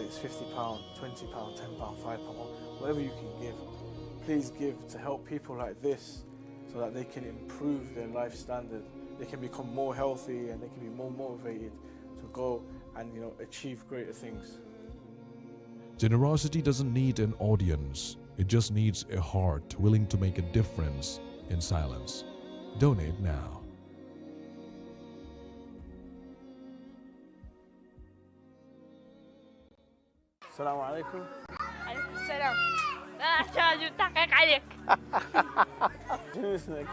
it's £50, £20, £10, £5, whatever you can give. Please give to help people like this so that they can improve their life standard. They can become more healthy and they can be more motivated to go and achieve greater things. Generosity doesn't need an audience. It just needs a heart willing to make a difference in silence. Donate now. السلام عليكم. عليكم السلام. لا أحتاج التحقيق عليك. شنو اسمك؟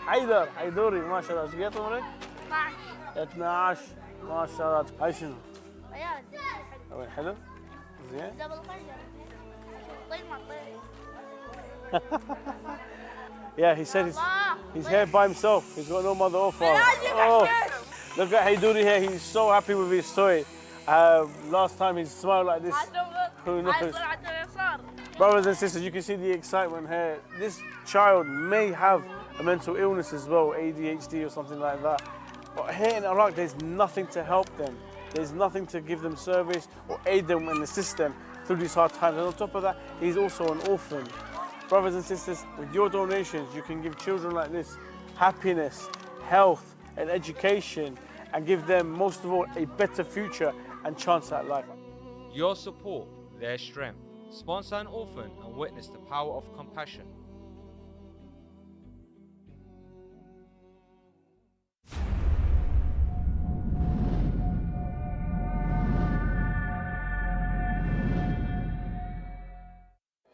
حيدر. حيدوري ما شاء الله. ايش قد عمرك؟ 12. 12 ما شاء الله. هاي شنو؟ بياض. وين حلو؟ زين؟ جبل الخنجر. طير ما طير. Yeah, he said he's here by himself. He's got no mother or father. Oh, look at Hayduri here. He's so happy with his toy. Last time he smiled like this. Who knows? Brothers and sisters, you can see the excitement here. This child may have a mental illness as well, ADHD or something like that. But here in Iraq, there's nothing to help them. There's nothing to give them service or aid them and assist them through these hard times. And on top of that, he's also an orphan. Brothers and sisters, with your donations, you can give children like this happiness, health, and education, and give them, most of all, a better future and chance at life. Your support, their strength. Sponsor an orphan and witness the power of compassion.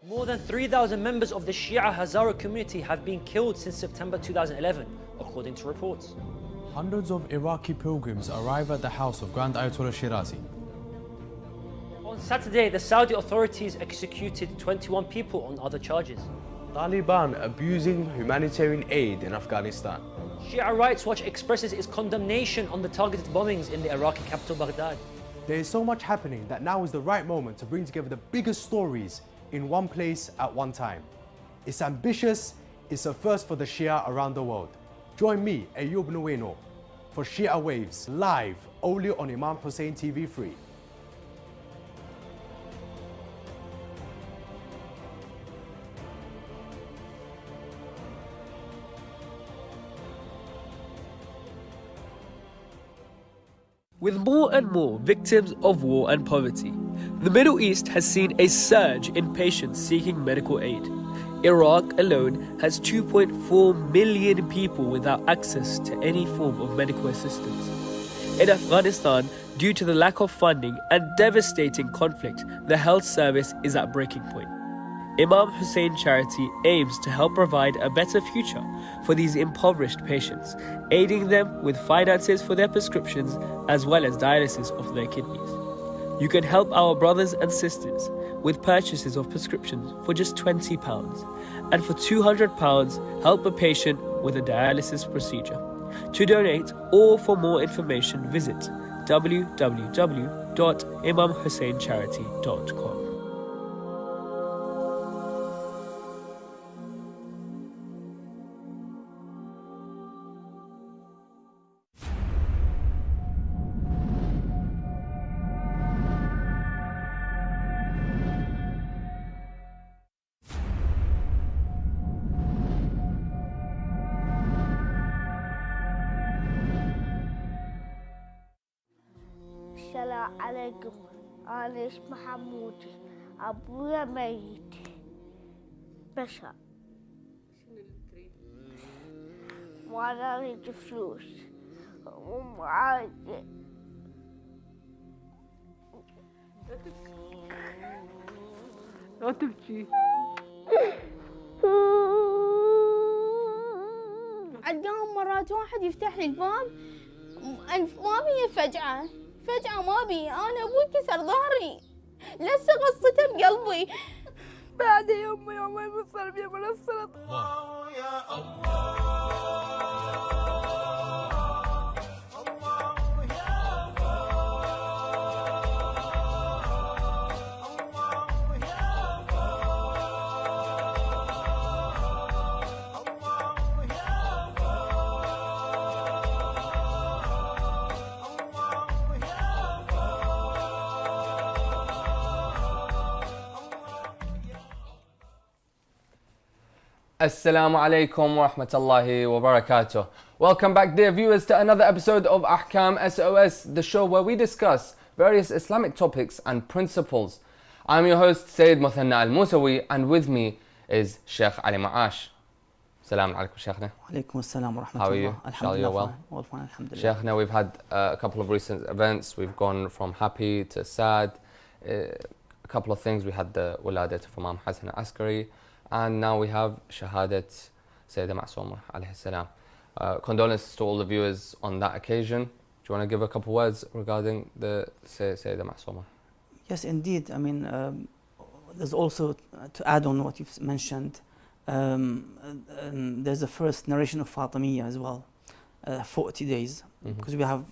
More than 3,000 members of the Shia Hazara community have been killed since September 2011, according to reports. Hundreds of Iraqi pilgrims arrive at the house of Grand Ayatollah Shirazi. On Saturday, the Saudi authorities executed 21 people on other charges. Taliban abusing humanitarian aid in Afghanistan. Shia Rights Watch expresses its condemnation on the targeted bombings in the Iraqi capital Baghdad. There is so much happening that now is the right moment to bring together the biggest stories in one place at one time. It's ambitious, it's a first for the Shia around the world. Join me, Ayoub Nueno, for Shia Waves, live only on Imam Hussein TV free. With more and more victims of war and poverty, the Middle East has seen a surge in patients seeking medical aid. Iraq alone has 2.4 million people without access to any form of medical assistance. In Afghanistan, due to the lack of funding and devastating conflict, the health service is at breaking point. Imam Hussein Charity aims to help provide a better future for these impoverished patients, aiding them with finances for their prescriptions as well as dialysis of their kidneys. You can help our brothers and sisters with purchases of prescriptions for just £20, and for £200 help a patient with a dialysis procedure. To donate or for more information, visit www.imamhusseincharity.com. السلام عليكم. أنا اسمي حمود. أبويا ميت. بشر. وأنا أريد فلوس. ومعاي. لا تبكي. اليوم مرات واحد يفتح لي الباب ما بي فجأة ما بي. أنا أبوي كسر ظهري لسه غصته بقلبي. بعد يومين بصير بي من السرطان. يا الله Assalamu alaikum wa rahmatullahi wa barakatuh. Welcome back, dear viewers, to another episode of Ahkam SOS, the show where we discuss various Islamic topics and principles. I'm your host, Sayyid Muthanna al-Musawi, and with me is Sheikh Ali Ma'ash. Assalamu alaikum, Sheikhna. Alaikum assalam wa rahmatullah. How are you? Inshallah, you're well. All fine, alhamdulillah. Sheikhna, we've had a couple of recent events. We've gone from happy to sad. A couple of things. We had the wiladat of Imam Hussein Askari, and now we have Shahadat Sayyidah Ma'soomah alayhi salam. Condolences to all the viewers on that occasion. Do you want to give a couple words regarding the Sayyidah Ma'soomah? Yes, indeed. I mean, there's also, to add on what you've mentioned, there's the first narration of Fatimiyya as well, 40 days, because we have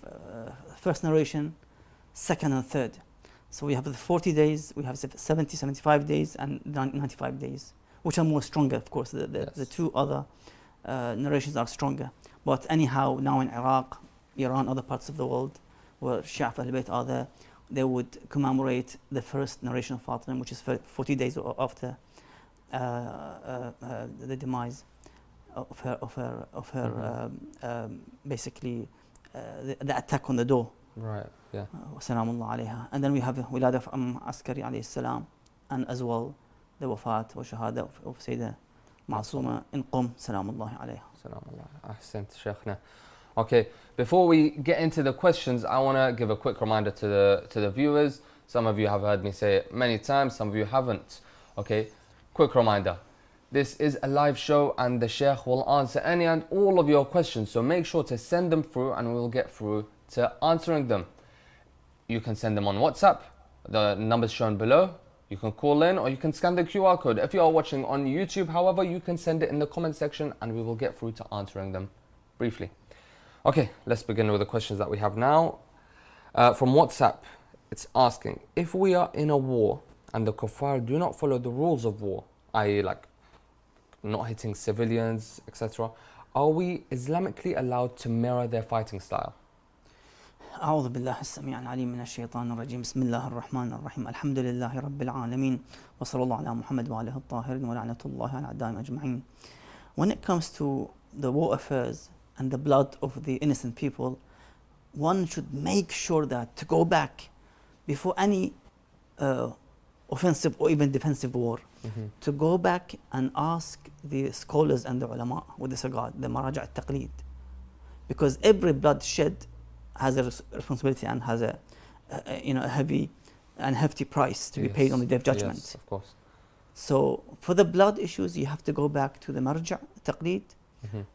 first narration, second and third. So we have the 40 days, we have 70, 75 days, and 95 days, which are more stronger, of course. The two other narrations are stronger. But anyhow, now in Iraq, Iran, other parts of the world, where Shia Ahl Bayt are there, they would commemorate the first narration of Fatima, which is 40 days after the demise of her basically the attack on the door. Right, yeah. Salamullah alayha. And then we have Wilada of Askari alayhi salam, and as well the wafat or shahada of Sayyidah Ma'soomah in Qum, Salamullah alayha. Salamullah. Ahsant, Sheikhna. Okay, before we get into the questions, I want to give a quick reminder to the viewers. Some of you have heard me say it many times, some of you haven't. Okay, quick reminder. This is a live show and the Sheikh will answer any and all of your questions. So make sure to send them through and we'll get through to answering them. You can send them on WhatsApp, the numbers shown below. You can call in or you can scan the QR code. If you are watching on YouTube, however, you can send it in the comment section and we will get through to answering them briefly. Okay, let's begin with the questions that we have now. From WhatsApp, it's asking, if we are in a war and the kuffar do not follow the rules of war, i.e. like not hitting civilians, etc., are we Islamically allowed to mirror their fighting style? أعوذ بالله السميع العليم من الشيطان الرجيم بسم الله الرحمن الرحيم الحمد لله رب العالمين وصلى الله على محمد وآله الطاهرين ولعنة الله على أعدائهم أجمعين. When it comes to the war affairs and the blood of the innocent people, one should make sure that to go back before any offensive or even defensive war, to go back and ask the scholars and the ulama with this regard, the marājiʿ al-taqlīd, because every blood shed has a responsibility and has a heavy and hefty price to be paid on the day of judgment. Yes, of course. So for the blood issues, you have to go back to the marājiʿ al-taqlīd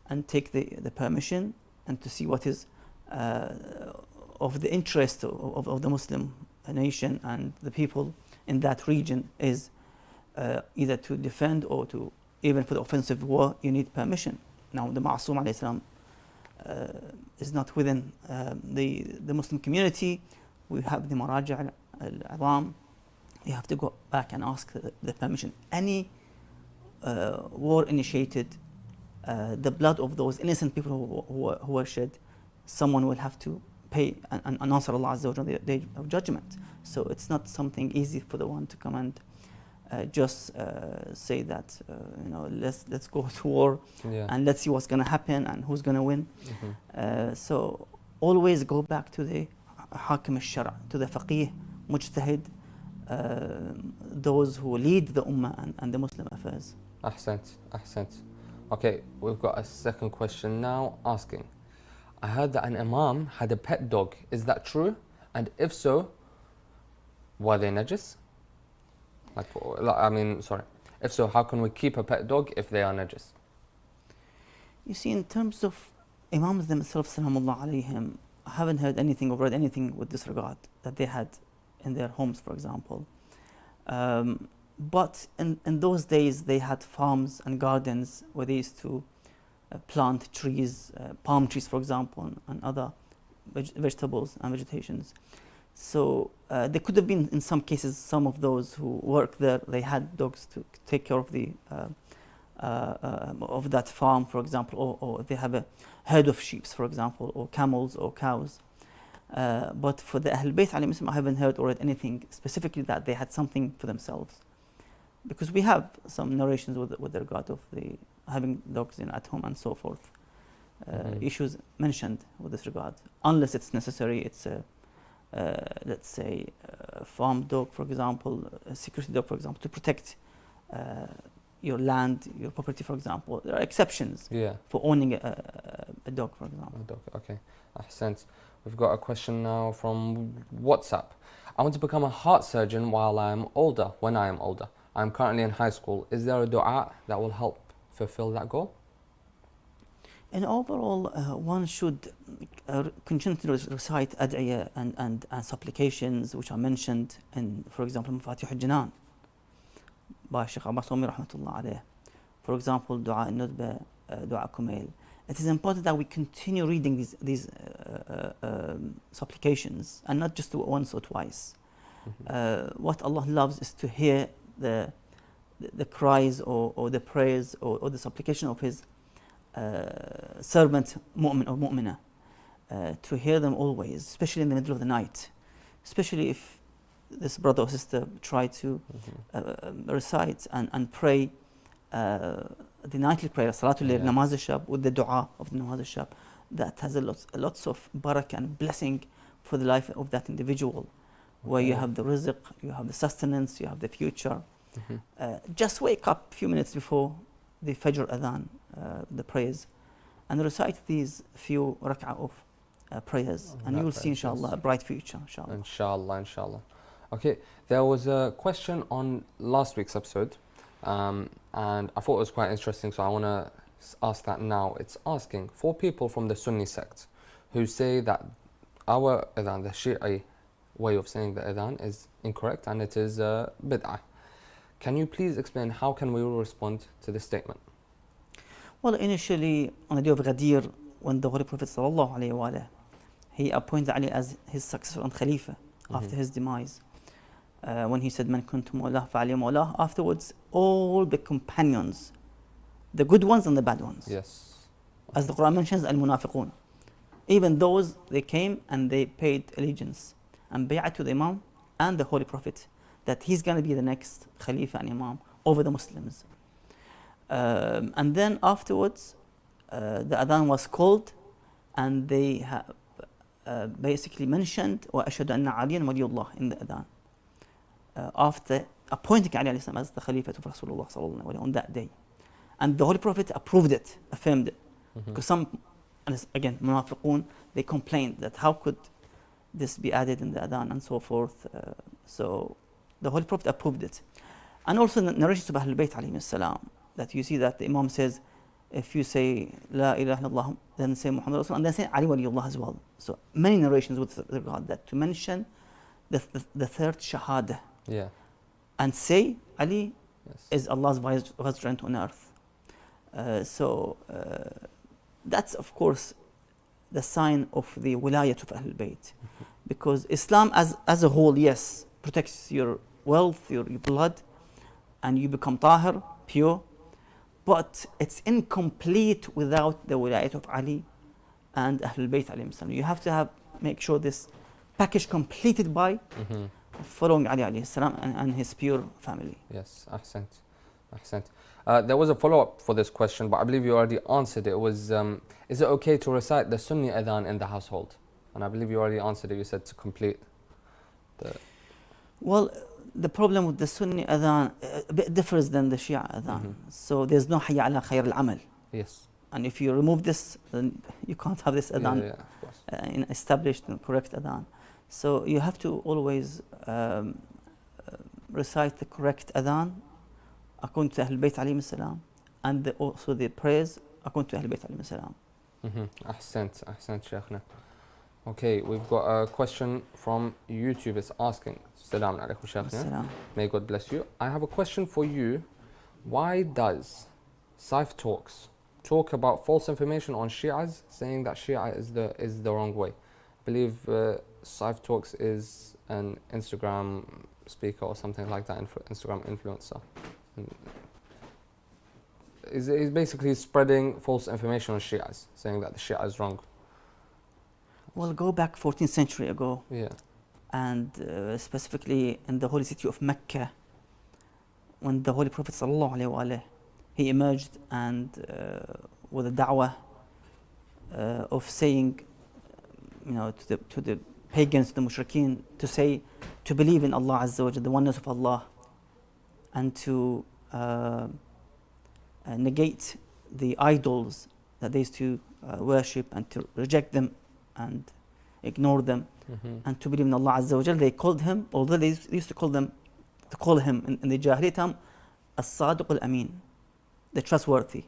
and take the permission and to see what is of the interest of the Muslim nation and the people in that region is either to defend or to, even for the offensive war, you need permission. Now the Ma'soom alayhi salam is not within the Muslim community. We have the marājiʿ al-'azām. You have to go back and ask the permission. Any war initiated, the blood of those innocent people who were shed, someone will have to pay and answer Allah Azza wa Jalla on the day of judgment. So it's not something easy for the one to come and just say that let's go to war and let's see what's going to happen and who's going to win. So always go back to the Ahkam al-Shar', to the faqih, mujtahid, those who lead the ummah and the Muslim affairs. Ahsant, ahsant. Okay, we've got a second question now asking, I heard that an imam had a pet dog. Is that true? And if so, were they najis? If so, how can we keep a pet dog if they are najis? You see, in terms of imams themselves, salamullah alayhim, I haven't heard anything or read anything with this regard that they had in their homes, for example. But in those days, they had farms and gardens where they used to plant trees, palm trees, for example, and other vegetables and vegetations. So there could have been, in some cases, some of those who worked there, they had dogs to take care of the of that farm, for example, or they have a herd of sheep, for example, or camels or cows. But for the Ahl Bayt alayhim salam, I haven't heard or read anything specifically that they had something for themselves, because we have some narrations with regard of the having dogs at home and so forth. Issues mentioned with this regard, unless it's necessary. It's a let's say a farm dog, for example, a security dog, for example, to protect your land, your property, for example. There are exceptions for owning a dog, for example. A dog, okay. Ahsant. We've got a question now from WhatsApp. I want to become a heart surgeon while I am older, when I am older. I'm currently in high school. Is there a dua that will help fulfill that goal? And overall, one should continue to recite ad'iyah and supplications which are mentioned in, for example, Mafatih al-Jinan by Sheikh Ali rahmatullah alayh. For example, Dua al-Nudba, Dua Kumail. It is important that we continue reading these supplications and not just once or twice. What Allah loves is to hear the cries or the prayers or the supplication of His servant mu'min or mu'mina, to hear them always, especially in the middle of the night, especially if this brother or sister try to recite and pray the nightly prayer, Salatul Layl, Namaz al-Shab, with the dua of the Namaz al-Shab. That has lots of barakah and blessing for the life of that individual, where you have the rizq, you have the sustenance, you have the future. Just wake up a few minutes before the Fajr Adhan, the prayers, and recite these few rak'ah of prayers, and you will see, inshallah, a bright future, inshallah. Inshallah, inshallah. Okay, there was a question on last week's episode, and I thought it was quite interesting, so I want to ask that now. It's asking for people from the Sunni sect who say that our adhan, the Shi'i way of saying the adhan, is incorrect and it is bid'ah. Can you please explain how can we respond to this statement? Well, initially, on the day of Ghadir, when the Holy Prophet sallallahu alaihi wasallam, he appointed Ali as his successor and Khalifa after his demise. When he said, "Man kuntu mawlah fa'ali mawlah," afterwards, all the companions, the good ones and the bad ones, as the Quran mentions, al-munafiqun, even those, they came and they paid allegiance and bay'ah to the Imam and the Holy Prophet, that he's going to be the next Khalifa and Imam over the Muslims. And then afterwards, the adhan was called, and they basically mentioned وَأَشْهَدُ أَنَّ عَلِيًّا وَلِيُّ اللَّهِ in the adhan. After appointing Ali as the Khalifa of Rasulullah sallallahu alaihi wasallam on that day. And the Holy Prophet approved it, affirmed it. Because some, again, munafiqun, they complained that how could this be added in the adhan and so forth. So the Holy Prophet approved it. And also the narrations of Ahlul Bayt alayhi salam, that you see that the Imam says, if you say La ilaha illallah, then say Muhammad Rasul, and then say Ali Waliyullah as well. So many narrations with regard that to mention the third shahada. And say Ali is Allah's vicegerent on earth. So that's of course the sign of the wilayat of Ahlul Bayt. Because Islam as a whole, yes, protects your wealth, your blood, and you become tahir, pure, but it's incomplete without the wilayat of Ali and Ahlul Bayt alayhim salam. You have to make sure this package completed by following Ali alayhi salam and his pure family. Yes, ahsant, ahsant. There was a follow-up for this question, but I believe you already answered it. It was, is it okay to recite the Sunni adhan in the household? And I believe you already answered it. You said to complete the... Well, the problem with the Sunni adhan a bit differs than the Shia adhan. So there's no hayya ala khayr al-amal. Yes. And if you remove this, then you can't have this adhan in established and correct adhan. So you have to always recite the correct adhan according to Ahlul Bayt alayhim salam, and also the prayers according to Ahlul Bayt alayhim salam. Ahsant, ahsant, Shaykhna. Okay, we've got a question from YouTube. It's asking, Assalamu alaikum, Shaykhna. May God bless you. I have a question for you. Why does Saif Talks talk about false information on Shi'as, saying that Shia is the wrong way? I believe Saif Talks is an Instagram speaker or something like that, Instagram influencer. He's basically spreading false information on Shi'as, saying that the Shia is wrong. Well, go back 14th century ago, and specifically in the holy city of Mecca, when the Holy Prophet sallallahu alaihi wasallam he emerged and with a da'wah of saying, to the pagans, the mushrikeen, to believe in Allah Azza wa Jalla, the oneness of Allah, and to negate the idols that they used to worship, and to reject them and ignore them, and to believe in Allah Azza wa Jalla. They called him, although they used to call him in the Jahiliyyah time, as-Sadiq al-Amin, the trustworthy.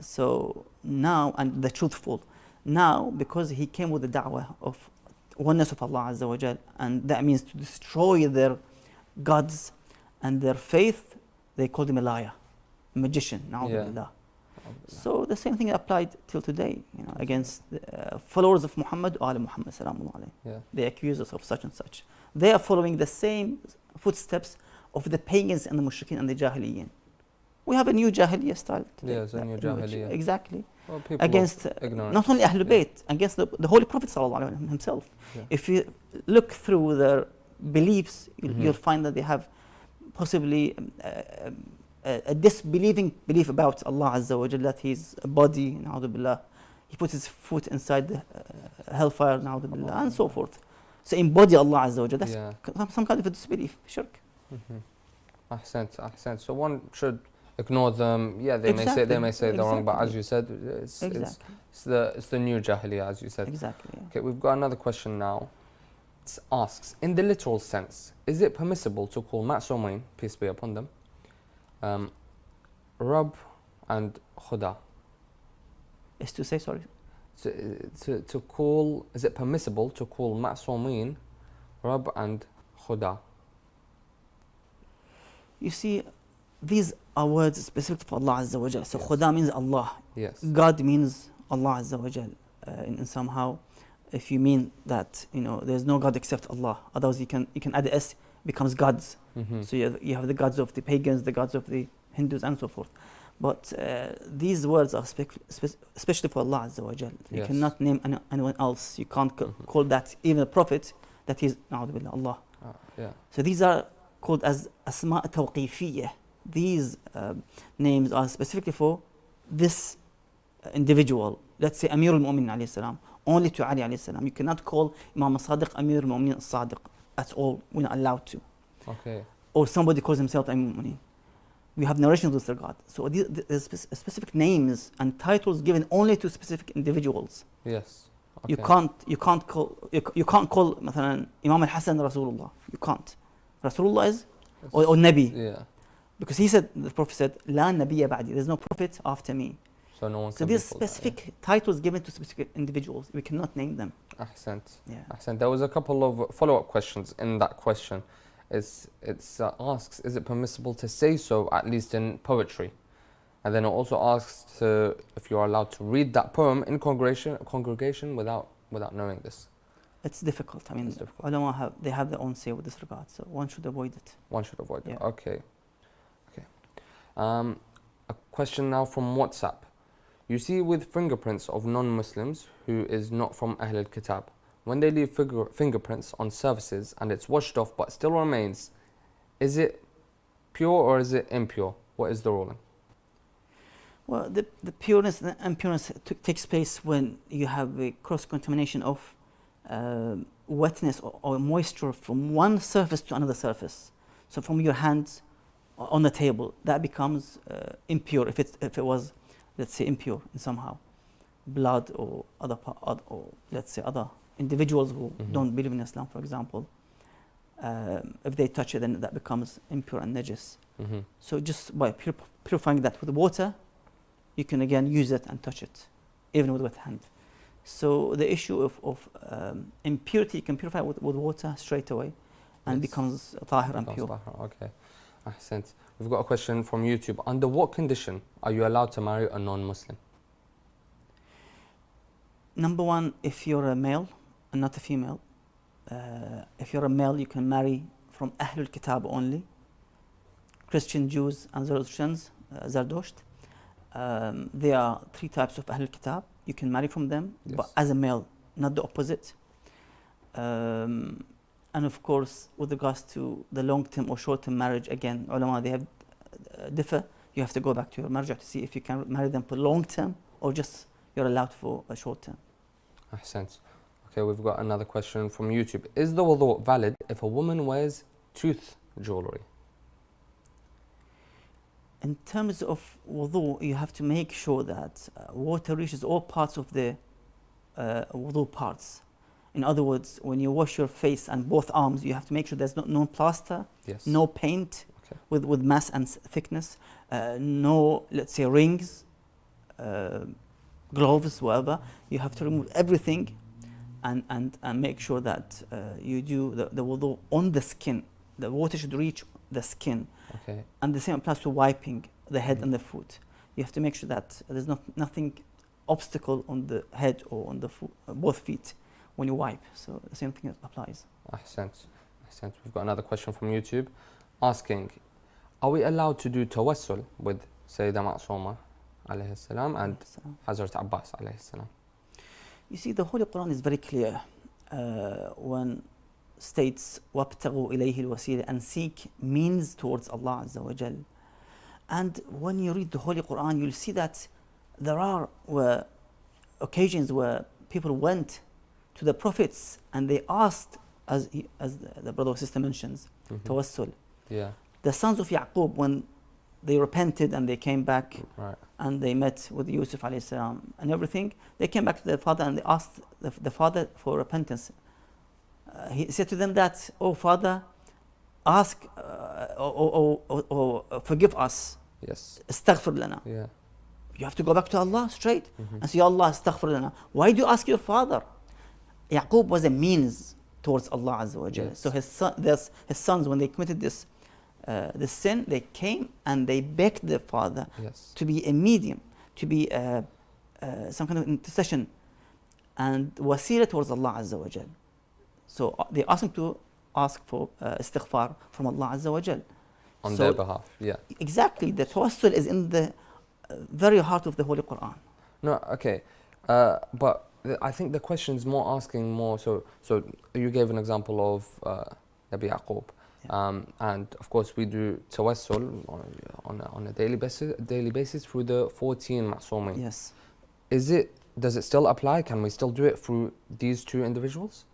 So now, and the truthful. Now, because he came with the da'wah of oneness of Allah Azza wa Jal, and that means to destroy their gods and their faith, they called him a liar, a magician. Na'udhu. So the same thing applied till today, against the followers of Muhammad, Ali Muhammad salamu alayhi. They accuse us of such and such. They are following the same footsteps of the pagans and the mushrikeen and the jahiliyyeen. We have a new jahiliyyah style today. Yes, a new jahiliyyah. Exactly. Well, against not only Ahlul Bayt, against the Holy Prophet himself. If you look through their beliefs, you'll find that they have possibly a disbelieving belief about Allah Azza wa Jalla, that He's a body, na'udhu billah. He puts his foot inside the hellfire, na'udhu billah, and so forth. So embody Allah Azza wa Jalla, that's some kind of a disbelief, shirk. Ahsant. So one should ignore them. Yeah, they may say they're wrong, but as you said, it's the new jahiliyyah, as you said. Exactly. Okay, we've got another question now. It asks, in the literal sense, is it permissible to call Ma'sumain, peace be upon them, Rabb and Khuda? Is to say, sorry? To call, is it permissible to call Ma'sumain Rabb and Khuda? You see, these are words specific for Allah Azza wa Jal. So Khuda means Allah. Yes. God means Allah Azza wa Jal. In somehow, if you mean that there's no God except Allah, otherwise you can add the S, becomes gods. So you have the gods of the pagans, the gods of the Hindus, and so forth. But these words are especially for Allah Azza wa Jal. You cannot name anyone else. You can't call that even a prophet that is na'udhu billah, Allah. So these are called as asma' tawqifiyya. These names are specifically for this individual. Let's say Amir al-Mu'minin alayhi salam, only to Ali alayhi salam. You cannot call Imam al-Sadiq Amir al-Mu'minin al-Sadiq at all. We're not allowed to. Okay. Or somebody calls himself Amir al-Mu'minin. We have narrations with regard. So there's specific names and titles given only to specific individuals. Yes. Okay. You can't call مثلا Imam al-Hasan Rasulullah. You can't. Rasulullah is or Nabi. Yeah. Because the Prophet said, La Nabiyya ba'di, there's no prophet after me. So no one So these specific titles given to specific individuals, we cannot name them. Ahsant. Yeah. Ahsant. There was a couple of follow-up questions in that question. It asks, is it permissible to say so, at least in poetry? And then it also asks if you are allowed to read that poem in congregation without knowing this. It's difficult. I mean, ulama they have their own say with this regard, so one should avoid it. One should avoid it. Okay. A question now from WhatsApp. You see, with fingerprints of non-Muslims who is not from Ahl al-Kitab, when they leave fingerprints on surfaces and it's washed off but still remains, is it pure or is it impure? What is the ruling? Well, the pureness and impureness takes place when you have a cross-contamination of wetness or moisture from one surface to another surface. So from your hands on the table, that becomes impure if it was, let's say, impure in somehow. Blood or or let's say other individuals who don't believe in Islam, for example, if they touch it, then that becomes impure and najis. So just by purifying that with water, you can again use it and touch it, even with wet hand. So the issue of impurity, you can purify with water straight away, and becomes tahir and pure. Okay. Ahsant. We've got a question from YouTube. Under what condition are you allowed to marry a non-Muslim? Number one, if you're a male and not a female. If you're a male, you can marry from Ahlul Kitab only. Christian, Jews, and Zerdosht. There are three types of Ahlul Kitab. You can marry from them, but as a male, not the opposite. And of course, with regards to the long-term or short-term marriage, again, ulama, they have differ. you have to go back to your marājiʿ to see if you can marry them for long term or just you're allowed for a short term. Ahsant. Okay, we've got another question from YouTube. Is the wudu valid if a woman wears tooth jewelry? In terms of wudu, you have to make sure that water reaches all parts of the wudu parts. In other words, when you wash your face and both arms, you have to make sure there's no plaster, no paint with mass and thickness, no, let's say, rings, gloves, whatever. You have to remove everything and make sure that you do the wudu on the skin. The water should reach the skin. Okay. And the same applies to wiping the head and the foot. You have to make sure that there's nothing obstacle on the head or on the both feet when you wipe. So the same thing applies. Ahsant. Ahsant. We've got another question from YouTube asking, are we allowed to do tawassul with Sayyida Ma'sooma alayhi salam and Hazrat Abbas alayhi salam? You see, the Holy Quran is very clear when states وَابْتَغُوا إِلَيْهِ الْوَسِيلَةِ and seek means towards Allah Azza wa Jal. And when you read the Holy Quran, you'll see that there are occasions where people went to the prophets and they asked, as the brother or sister mentions, tawassul. Yeah. The sons of Yaqub, when they repented and they came back and they met with Yusuf alayhi salam and everything, they came back to their father and they asked the father for repentance. He said to them that, oh father, ask or forgive us. Yes. Astaghfir lana. Yeah. You have to go back to Allah straight and say, Allah, astaghfir lana. Why do you ask your father? Yaqub was a means towards Allah Azza wa Jalla. So his sons, when they committed this sin, they came and they begged their father to be a medium, to be some kind of intercession and wasila towards Allah Azza wa Jalla. So they asked him to ask for istighfar from Allah Azza wa Jal. On their behalf, yeah. Exactly. The tawassul is in the very heart of the Holy Quran. No, okay. But I think the question is more asking more, so you gave an example of Nabi Yaqub. And of course we do tawassul on a daily basis through the 14 ma'sumin. Yes. Does it still apply? Can we still do it through these two individuals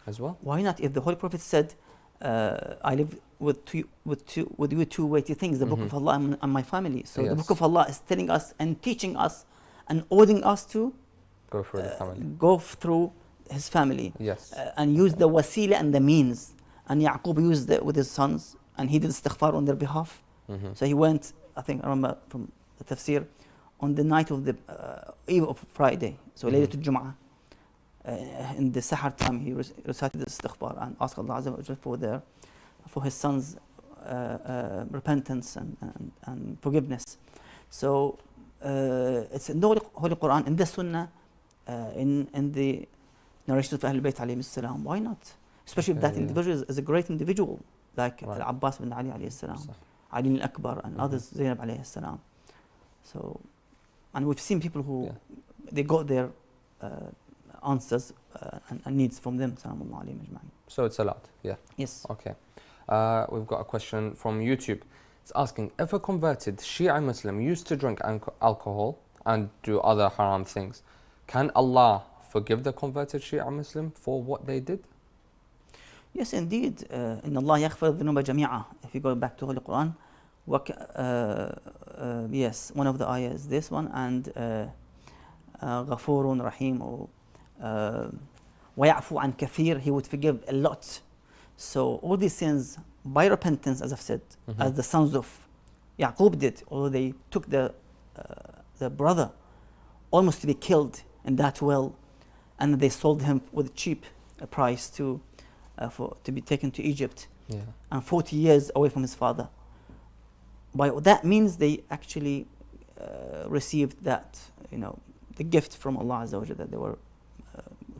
as well? Why not? If the Holy Prophet said, I live with you two weighty things, the Book of Allah and my family. So the Book of Allah is telling us and teaching us and ordering us to go through the family. Go through his family. Yes. And use the wasila and the means. And Yaqub used it with his sons and he did istighfar on their behalf. So he went, I think I remember from the tafsir, on the night of the eve of Friday, so Laylatul Jum'ah, in the Sahar time, he recited the istighfar and asked Allah Azza wa Jalla for his sons' repentance and forgiveness. So it's in the Holy Quran, in the Sunnah, in the narrations of Ahlul Bayt alayhi salam. Why not? Especially if that individual is a great individual, like Al-Abbas bin Ali alayhi salam, Ali al-Akbar and others, Zainab alayhi salam. So, and we've seen people who they got their answers and needs from them. So it's allowed, yeah. Yes. Okay. We've got a question from YouTube. It's asking, if a converted Shia Muslim used to drink alcohol and do other haram things, can Allah forgive the converted Shia Muslim for what they did? Yes, indeed. إن الله يغفر الذنوب جميعا. If you go back to Holy Quran, yes, one of the ayahs is this one, and غفور رحيم or ويعفو عن كثير, he would forgive a lot. So all these sins by repentance, as I've said, as the sons of Yaqub did, although they took the brother almost to be killed in that well, and they sold him with cheap price to be taken to Egypt, and 40 years away from his father. By that means they actually received that, the gift from Allah Azza wa Jalla, that they were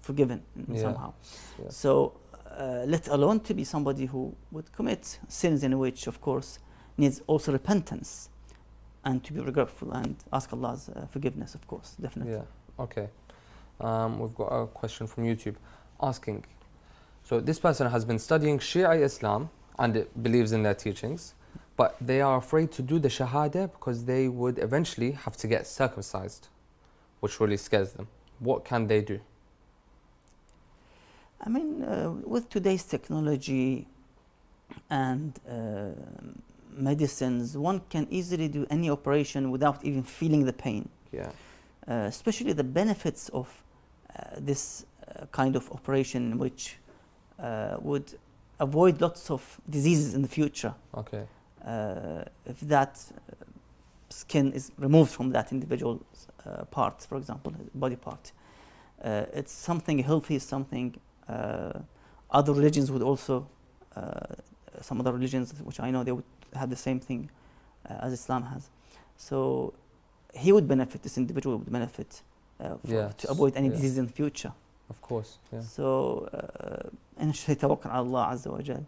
forgiven somehow. So let alone to be somebody who would commit sins in which, of course, needs also repentance and to be regretful and ask Allah's forgiveness, of course, definitely. Yeah. Okay. We've got a question from YouTube asking, so this person has been studying Shia Islam and believes in their teachings, but they are afraid to do the shahada because they would eventually have to get circumcised, which really scares them. What can they do? I mean, with today's technology and medicines, one can easily do any operation without even feeling the pain. Yeah. Especially the benefits of this kind of operation, which would avoid lots of diseases in the future. Okay. If that skin is removed from that individual's part, for example, body part, it's something healthy, something other religions would also, some other religions which I know, they would have the same thing as Islam has. So he would benefit, this individual would benefit to avoid any disease in the future. Of course, yeah. So, initially tawakkal ala Allah Azza wa Jal.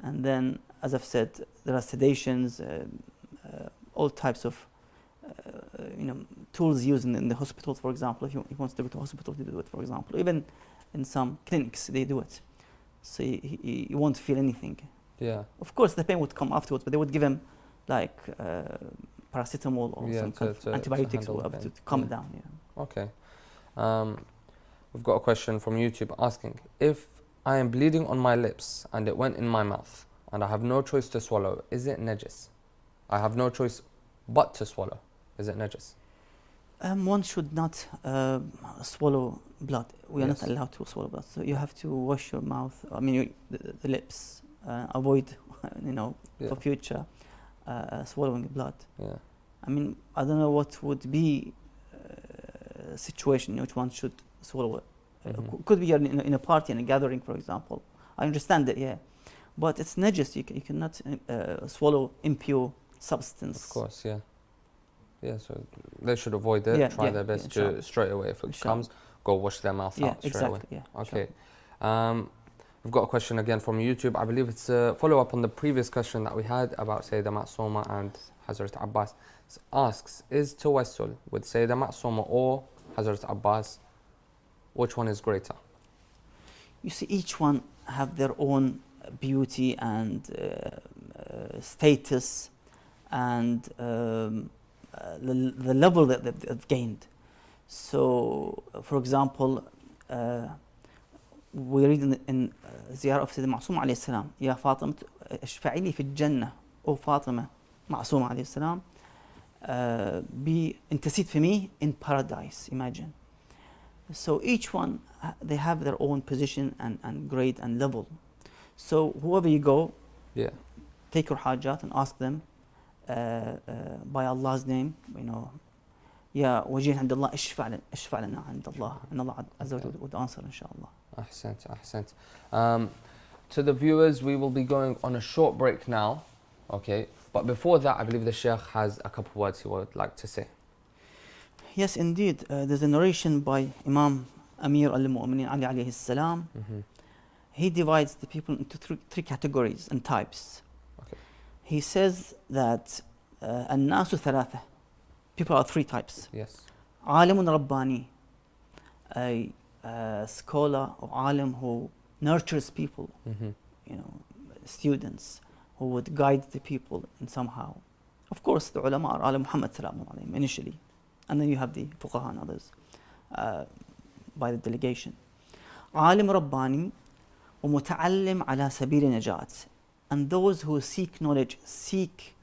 And then, as I've said, there are sedations, all types of tools used in the hospitals, for example. If he wants to go to a hospital, they do it, for example. Even in some clinics, they do it. So he won't feel anything. Yeah. Of course, the pain would come afterwards, but they would give him like paracetamol or some kind of antibiotics or to calm it down. Yeah. Okay. We've got a question from YouTube asking, if I am bleeding on my lips and it went in my mouth and I have no choice to swallow, is it najis? I have no choice but to swallow. Is it najis? One should not swallow blood. We are not allowed to swallow blood. So you have to wash your mouth, I mean the lips, avoid, for future swallowing blood. Yeah. I mean, I don't know what would be a situation in which one should swallow it. Could be in a party, in a gathering, for example. I understand that, yeah. But it's najis. You cannot swallow impure substance. Of course, yeah. Yeah, so they should avoid it, try their best to straight away. If it comes, go wash their mouth out straight away. Yeah, okay. We've got a question again from YouTube. I believe it's a follow-up on the previous question that we had about Sayyidah Ma'sooma and Hazrat Abbas. It asks, is tawassul with Sayyidah Ma'sooma or Hazrat Abbas, which one is greater? You see, each one have their own beauty and status and the level that they've gained. So, for example, we read in Ziyarah of Sayyidina Ma'sooma alayhi salam, Ya Fatima, اشفعي لي في الجنة, O Fatima, Ma'sooma alayhi salam, intercede for me in paradise, imagine. So each one, they have their own position and grade and level. So whoever you go, take your hajat and ask them by Allah's name, Ya wajih عند الله اشفع لنا عند الله, and Allah Azza wa Jalla would answer, inshallah. Ahsant. To the viewers, we will be going on a short break now, okay? But before that, I believe the Sheikh has a couple of words he would like to say. Yes, indeed. There's a narration by Imam Amir al-Mu'minin Ali alayhi salam. He divides the people into three categories and types. Okay. He says that الناس ثلاثة. People are three types. Yes. عالم رباني, a scholar or alim who nurtures people, students who would guide the people in somehow. Of course, the ulama are Ali Muhammad salamu alayhim initially, and then you have the fuqaha and others by the delegation. عالم رباني ومتعلم على سبيل النجاة, and those who seek knowledge, seek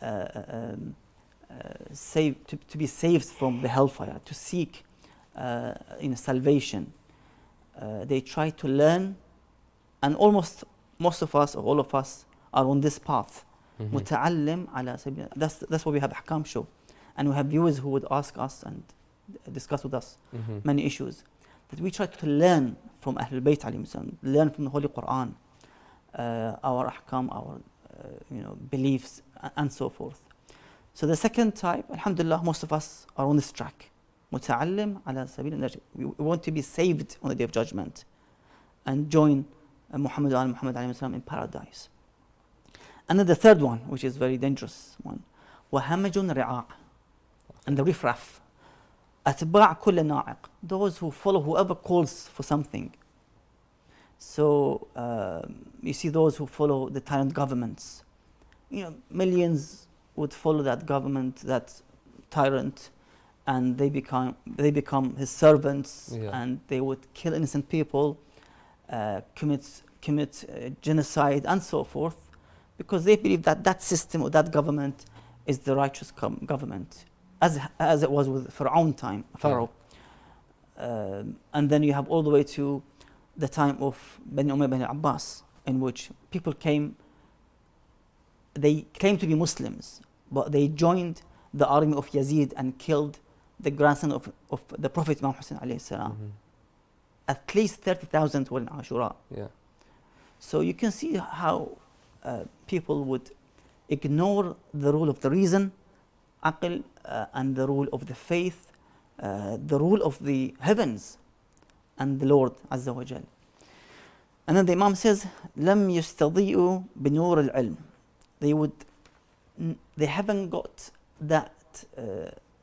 to be saved from the hellfire, to seek salvation. They try to learn, and most of us or all of us are on this path. متعلم على سبيل. That's why we have Ahkam show, and we have viewers who would ask us and discuss with us many issues. That we try to learn from Ahlul Bayt alayhim salam, learn from the Holy Quran, our Ahkam, our beliefs, and so forth. So the second type, alhamdulillah, most of us are on this track. متعلم على سبيل النجاة. We want to be saved on the Day of Judgment and join Muhammad alayhi salam in paradise. And then the third one, which is very dangerous one, وهمج رعاع, and the riffraff, أتباع كل ناعق, those who follow whoever calls for something. So you see those who follow the tyrant governments, millions would follow that government, that tyrant, and they become his servants, and they would kill innocent people, commit genocide and so forth, because they believe that that system or that government is the righteous government, as it was with Pharaoh. And then you have all the way to the time of Bani Umayyah Bani Abbas, in which people they claimed to be Muslims, but they joined the army of Yazid and killed the grandson of the Prophet Imam Hussein alayhi salam. At least 30,000 were in Ashura. So you can see how people would ignore the rule of the reason, aql, and the rule of the faith, the rule of the heavens and the Lord Azza wa Jal. And then the Imam says, لم يستضيئوا بنور العلم. They haven't got that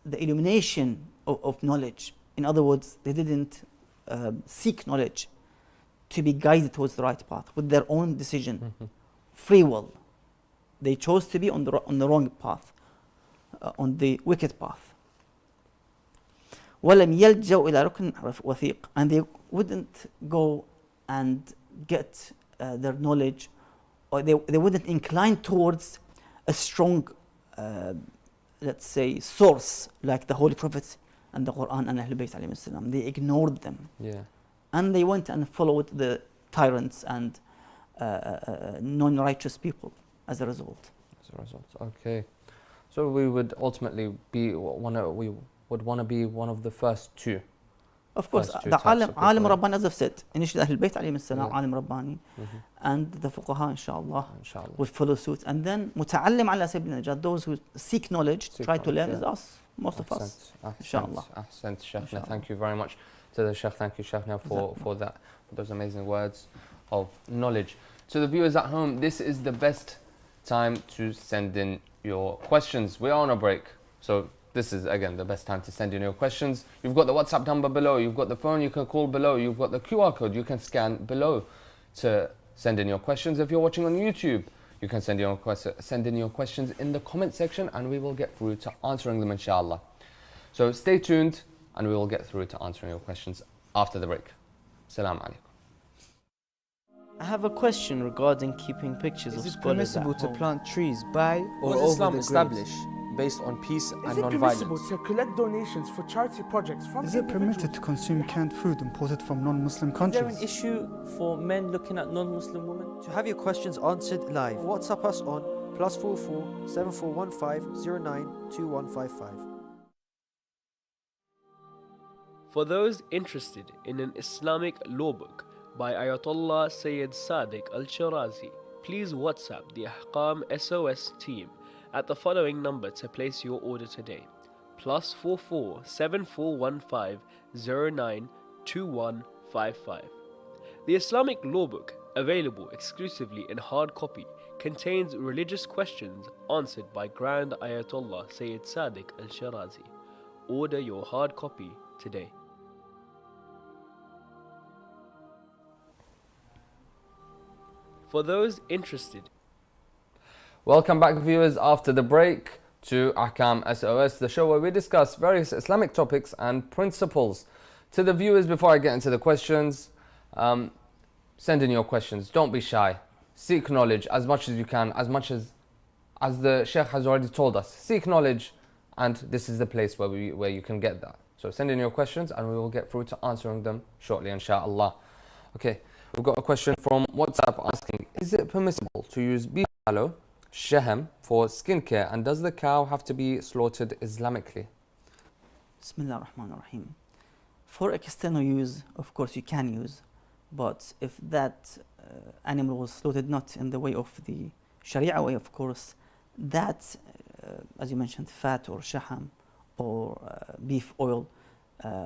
the illumination of knowledge. In other words, they didn't seek knowledge to be guided towards the right path with their own decision, free will. They chose to be on the wrong path, on the wicked path. وَلَمْ يَلْجَوْا إِلَى رُكْنٍ وَثِيقٍ. And they wouldn't go and get their knowledge, or they wouldn't incline towards a strong, let's say, source like the Holy Prophets and the Quran and Ahlul Bayt alayhim salam. They ignored them. And they went and followed the tyrants and non-righteous people as a result. Okay. So we would ultimately be we would want to be one of the first two. Of course, the Alim Rabbani, as I've said, initially Ahlul Bayt alayhim salam, Alim Rabbani, and the Fuqaha, inshallah, would follow suit. And then Muta'allim ala sabil najat, those who seek knowledge, try to learn, is us, most of us, inshallah. Ahsant, Shaykhna. Thank you very much to the Shaykh. Thank you, Shaykhna, for those amazing words of knowledge. To the viewers at home, this is the best time to send in your questions. We are on a break, so this is again the best time to send in your questions. You've got the WhatsApp number below, you've got the phone you can call below, you've got the QR code you can scan below to send in your questions. If you're watching on YouTube, you can send in your questions in the comment section, and we will get through to answering them, inshallah. So stay tuned, and we will get through to answering your questions after the break. Assalamu alaikum. I have a question regarding keeping pictures of scholars. Is it permissible to plant trees by or over Islam the established based on peace and non-violence? Is it permissible to collect donations for charity projects from Is it permitted to consume canned food imported from non-Muslim countries? Is there an issue for men looking at non-Muslim women? To have your questions answered live, WhatsApp us on +44 7415 092155. For those interested in an Islamic law book by Ayatollah Sayyid Sadiq Al-Shirazi, please WhatsApp the Ahkam SOS team at the following number to place your order today: +44 7415 092155. The Islamic law book, available exclusively in hard copy, contains religious questions answered by Grand Ayatollah Sayyid Sadiq Al-Shirazi. Order your hard copy today. For those interested. Welcome back, viewers, after the break to Ahkam SOS, the show where we discuss various Islamic topics and principles. To the viewers, before I get into the questions, send in your questions. Don't be shy. Seek knowledge as much as you can, as the Sheikh has already told us. Seek knowledge, and this is the place where you can get that. So send in your questions, and we will get through to answering them shortly, inshallah. Okay. We've got a question from WhatsApp asking, is it permissible to use beef tallow, shahm, for skincare, and does the cow have to be slaughtered Islamically? Bismillah ar-Rahman ar-Rahim. For external use, of course you can use, but if that animal was slaughtered not in the way of the Sharia way, of course, that, as you mentioned, fat or shahm or beef oil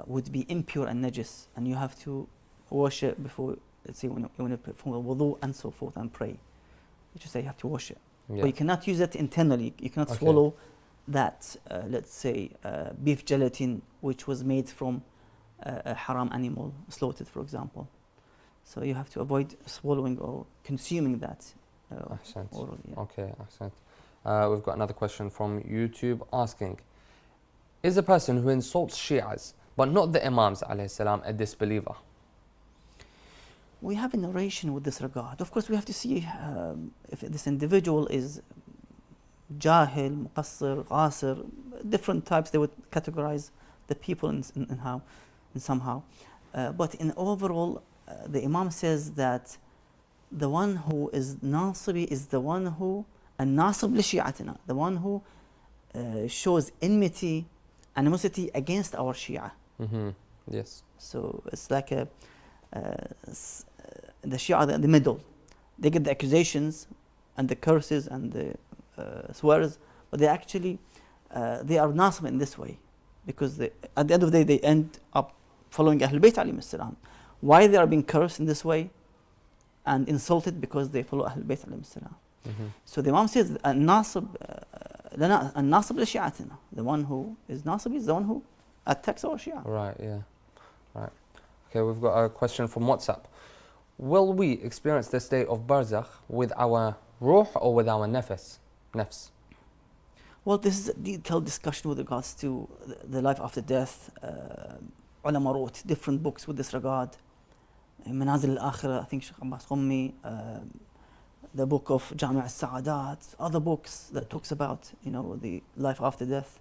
would be impure and najis, and you have to wash it before, let's say, when you perform wudu and so forth and pray. You just say you have to wash it. But you cannot use it internally. You cannot swallow that, let's say, beef gelatin, which was made from a haram animal, slaughtered, for example. So you have to avoid swallowing or consuming that. Ahsant. Orally, Okay, ahsant. We've got another question from YouTube asking, is a person who insults Shias but not the Imams alayhi salam a disbeliever? We have a narration with this regard. Of course, we have to see if this individual is jahil, muqassir, qasir, different types. They would categorize the people in somehow. But in overall, the Imam says that the one who is nasibi is the one who, an-nasib li shi'atina, the one who shows enmity, animosity against our Shia. Yes. So it's like the Shia in the middle. They get the accusations and the curses and the swears, but they actually they are nasib in this way, because at the end of the day they end up following Ahlul Bayt alayhim salam. Why they are being cursed in this way and insulted? Because they follow Ahlul Bayt alayhim salam. So the Imam says an-nasib li shi'atina, the one who is nasib is the one who attacks our Shia. Right, yeah. Right. Okay, we've got a question from WhatsApp. Will we experience this state of barzakh with our ruh or with our nafs? Well, this is a detailed discussion with regards to the life after death. Ulama wrote different books with this regard. Manazil al-Akhirah, I think Sheikh Abbas Qummi, the book of Jami' al-Sa'adat, other books that talks about, the life after death.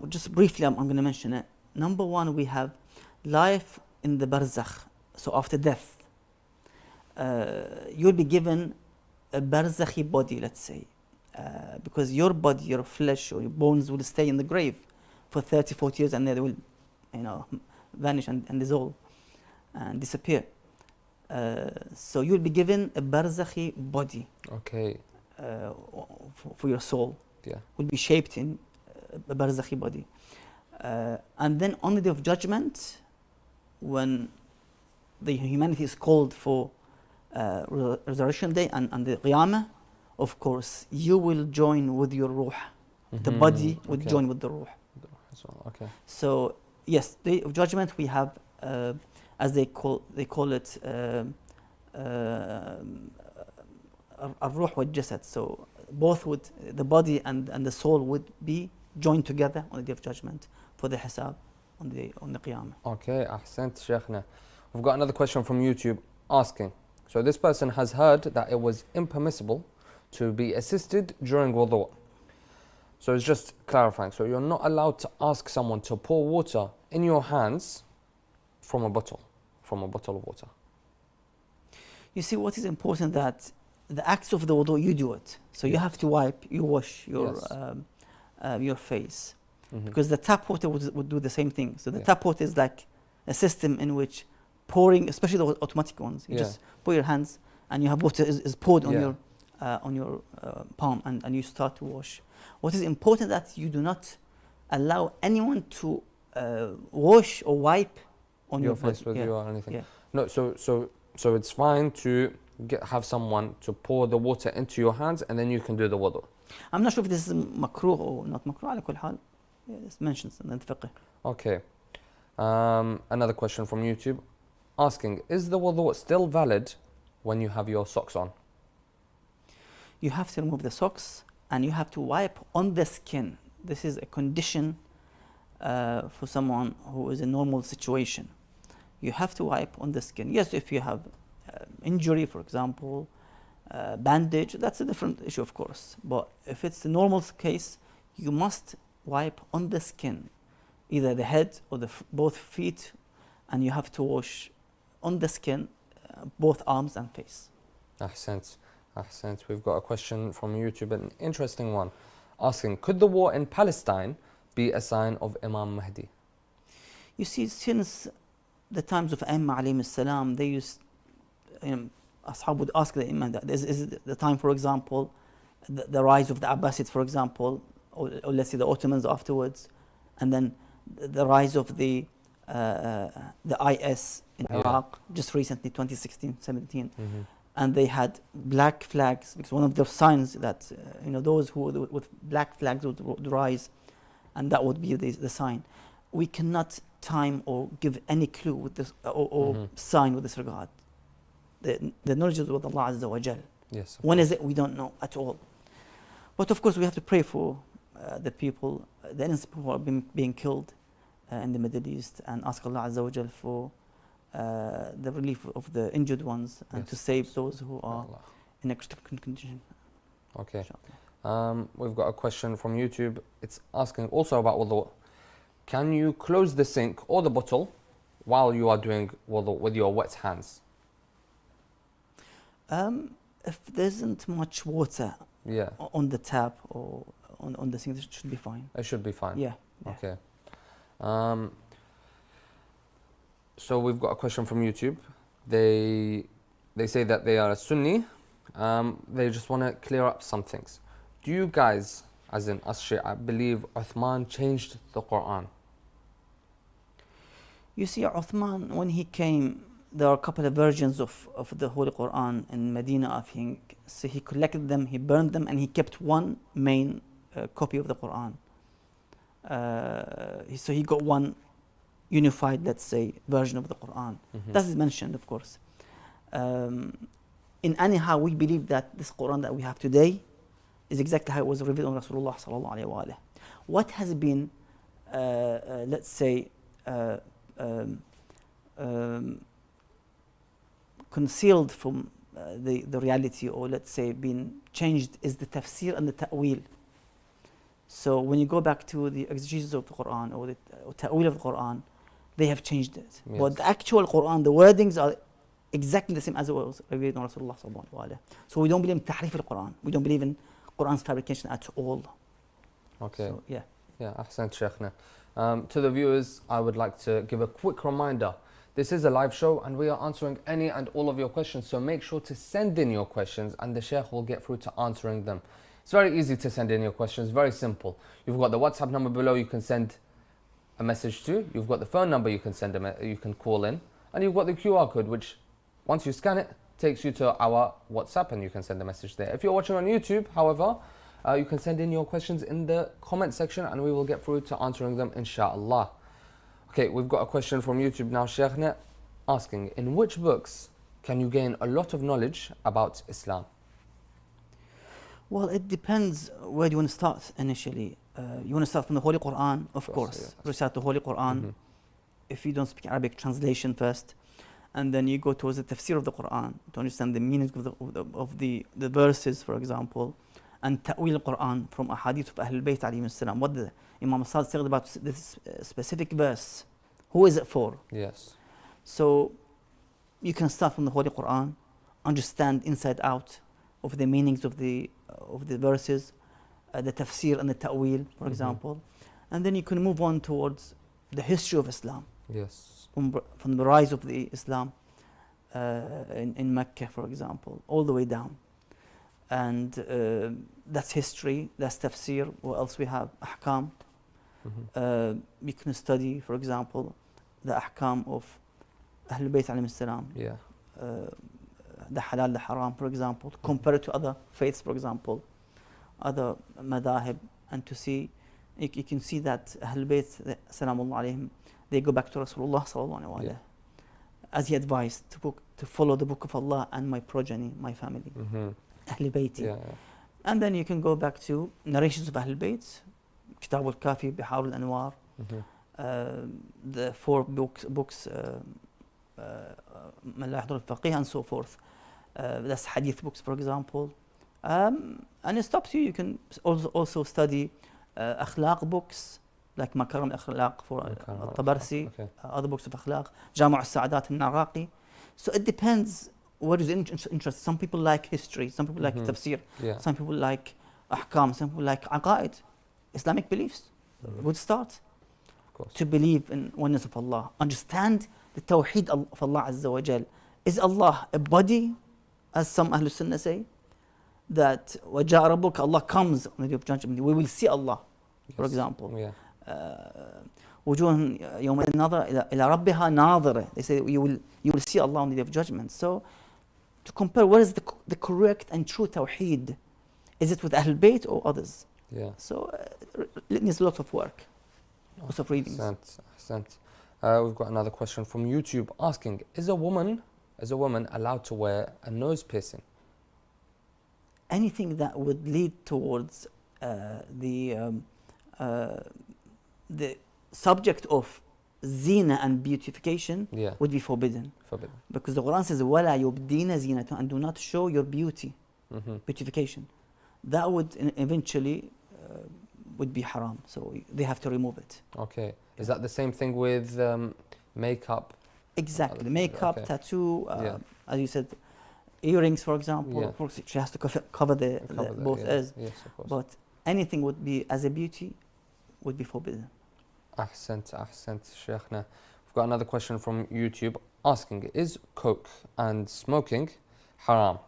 Just briefly, I'm going to mention it. Number one, we have life in the barzakh. So after death, you'll be given a barzakhi body, let's say, because your body, your flesh or your bones will stay in the grave for 30, 40 years, and then they will, vanish and dissolve and disappear. So you'll be given a barzakhi body. Okay. For your soul. Yeah. Will be shaped in a barzakhi body. And then on the Day of Judgment, when the humanity is called for Resurrection Day and the Qiyamah, of course, you will join with your ruh. The body will join with the ruh. Okay. So yes, Day of Judgment we have, as they call it, الروح والجسد. So both would, the body and the soul would be joined together on the Day of Judgment for the hisab on the Qiyamah. Okay, ahsant Shaykhna. We've got another question from YouTube asking, so this person has heard that it was impermissible to be assisted during wudu. So it's just clarifying, so you're not allowed to ask someone to pour water in your hands from a bottle of water. You see, what is important, that the acts of the wudu, you do it. So you have to wipe, you wash your face. Because the tap water would do the same thing. So the tap water is like a system in which pouring, especially the automatic ones, you just put your hands and you have water is poured on your palm, and you start to wash. What is important, that you do not allow anyone to wash or wipe on your face with you or anything. Yeah. No, so it's fine to have someone to pour the water into your hands, and then you can do the wudu. I'm not sure if this is makruh or not makruh. على كل حال, it's mentioned in the fiqh. Okay. Another question from YouTube asking, is the wudu still valid when you have your socks on? You have to remove the socks and you have to wipe on the skin. This is a condition for someone who is in a normal situation. You have to wipe on the skin. Yes, if you have injury, for example, bandage, that's a different issue, of course. But if it's a normal case, you must wipe on the skin, either the head or both feet, and you have to wash on the skin both arms and face. Ahsant. We've got a question from YouTube, an interesting one, asking, could the war in Palestine be a sign of Imam Mahdi? You see, since the times of Imam alayhi salam, they used, Ashab would ask the Imam, is it the time, for example, the rise of the Abbasids, for example, or let's say the Ottomans afterwards, and then the rise of the IS in Iraq just recently, 2016, 17, and they had black flags, because one of their signs that those who with black flags would rise, and that would be the sign. We cannot time or give any clue with this or sign with this regard. The knowledge is with Allah Azza wa Jal. Yes. When is it? We don't know at all. But of course, we have to pray for the people, the innocent people who are being killed in the Middle East, and ask Allah Azza wa Jal for the relief of the injured ones, and to save those who are in a critical condition. Okay. We've got a question from YouTube. It's asking also about wudu. Can you close the sink or the bottle while you are doing wudu with your wet hands? If there isn't much water on the tap or on the sink, it should be fine. It should be fine. Yeah. Okay. So we've got a question from YouTube. They say that they are a Sunni. They just want to clear up some things. Do you guys, as in us Shia, believe Uthman changed the Quran? You see, Uthman, when he came, there are a couple of versions of the Holy Quran in Medina, I think. So he collected them, he burned them, and he kept one main copy of the Quran. So he got one unified, let's say, version of the Quran. That is mentioned, of course. In anyhow, we believe that this Quran that we have today is exactly how it was revealed on Rasulullah sallallahu alaihi wasallam. What has been, let's say, concealed from the reality, or let's say been changed, is the tafsir and the ta'wil. So when you go back to the exegesis of the Quran or the ta'wil of the Quran, they have changed it. Yes. But the actual Quran, the wordings are exactly the same as it was revealed on Rasulullah sallallahu alaihi wasallam. So we don't believe in tahrif al-Quran. We don't believe in Quran's fabrication at all. Okay. So, yeah. Yeah, ahsant Shaykhna. To the viewers, I would like to give a quick reminder. This is a live show and we are answering any and all of your questions. So make sure to send in your questions and the Shaykh will get through to answering them. It's very easy to send in your questions, very simple. You've got the WhatsApp number below you can send a message to. You've got the phone number you can you can call in. And you've got the QR code, which once you scan it, takes you to our WhatsApp and you can send a message there. If you're watching on YouTube, however, you can send in your questions in the comment section and we will get through to answering them, inshallah. Okay, we've got a question from YouTube now, Shaykhna, asking, in which books can you gain a lot of knowledge about Islam? Well, it depends where you want to start initially. You want to start from the Holy Quran, of course. Recite the Holy Quran. If you don't speak Arabic, translation first. And then you go towards the tafsir of the Quran to understand the meanings of the verses, for example. And ta'wil al-Quran from ahadith of Ahlul Bayt alayhim as-salam. What the Imam Sadiq said about this specific verse. Who is it for? Yes. So you can start from the Holy Quran, understand inside out of the meanings of the verses, the tafsir and the ta'wil, for example. And then you can move on towards the history of Islam. Yes. From the rise of the Islam in Mecca, for example, all the way down. And that's history, that's tafsir. What else we have? Ahkam. You can study, for example, the ahkam of Ahlul Bayt alayhim as-salam. Yeah. The halal, the haram, for example. Compare it to other faiths, for example, other madahib, and to see, you can see that Ahlul Bayt, salamullah alayhim, they go back to Rasulullah sallallahu alayhi wa as he advised to follow the book of Allah and my progeny, my family. Ahlul Bayti. And then you can go back to narrations of Ahlul Bayt, Kitab al-Kafi, Bihar al-Anwar, the 4 books, Mallah al-Faqih, and so forth. That's hadith books, for example. And it stops you. You can also study akhlaq books, like Makaram al-Akhlaq for al-Tabarsi, other books of akhlaq, Jama' al-Sa'adat al-Naraqi. So it depends what is interest. Some people like history, some people like tafsir, some people like ahkam, some people like aqaid, Islamic beliefs. Good start. To believe in oneness of Allah, understand the tawheed of Allah Azza wa Jal. Is Allah a body, as some Ahlul Sunnah say? That وَجَاءَ رَبُّكَ, Allah comes on the day of judgment. We will see Allah, for example. وجوه يوم النظر إلى ربها ناظرة. They say you will see Allah on the day of judgment. So to compare, what is the correct and true tawheed? Is it with Ahlul Bayt or others? So it needs a lot of work, lots of readings. We've got another question from YouTube asking, is a woman allowed to wear a nose piercing? anything that would lead towards the subject of zina and beautification would be forbidden. Because the Quran says, وَلَا يُبْدِينَ زِينَةً, and do not show your beauty, beautification. That would eventually would be haram, so they have to remove it. Okay. Is that the same thing with makeup? Exactly. Makeup, tattoo, as you said, earrings, for example. Of course, she has to cover both ears. Yes, of course. But anything would be as a beauty would be forbidden. Ahsant, Sheikhna. We've got another question from YouTube asking, is coke and smoking haram?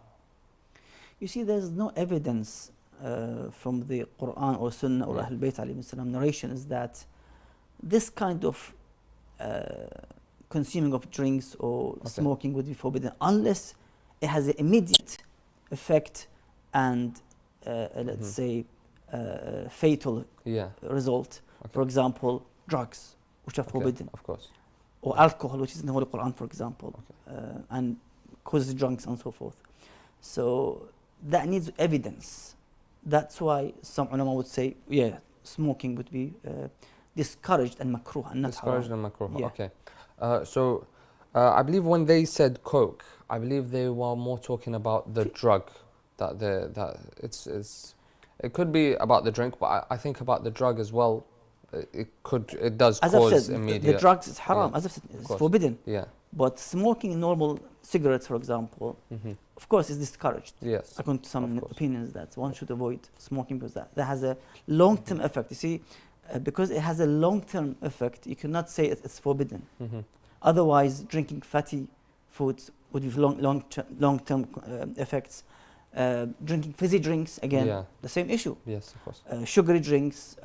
You see, there's no evidence from the Quran or Sunnah or Ahlul Bayt alayhi salam narrations that this kind of consuming of drinks or smoking would be forbidden unless it has an immediate effect and let's say fatal result. For example, drugs, which are forbidden. Of course. Or alcohol, which is in the Holy Quran, for example, and causes drunks and so forth. So that needs evidence. That's why some ulama would say, smoking would be discouraged and makruh and not discouraged haram. and makruh. Yeah. Okay. So I believe when they said coke, I believe they were more talking about the drug. It could be about the drink, but I think about the drug as well. It does as cause I've said, immediate. the drugs is haram. As I've said, it's forbidden. Yeah. But smoking normal cigarettes, for example, of course, is discouraged. Yes. According to some opinions, that one should avoid smoking because that has a long-term effect. You see, because it has a long-term effect, you cannot say it's forbidden. Otherwise, drinking fatty foods would have long-term effects. Drinking fizzy drinks, again, the same issue. Yes, of course. Sugary drinks,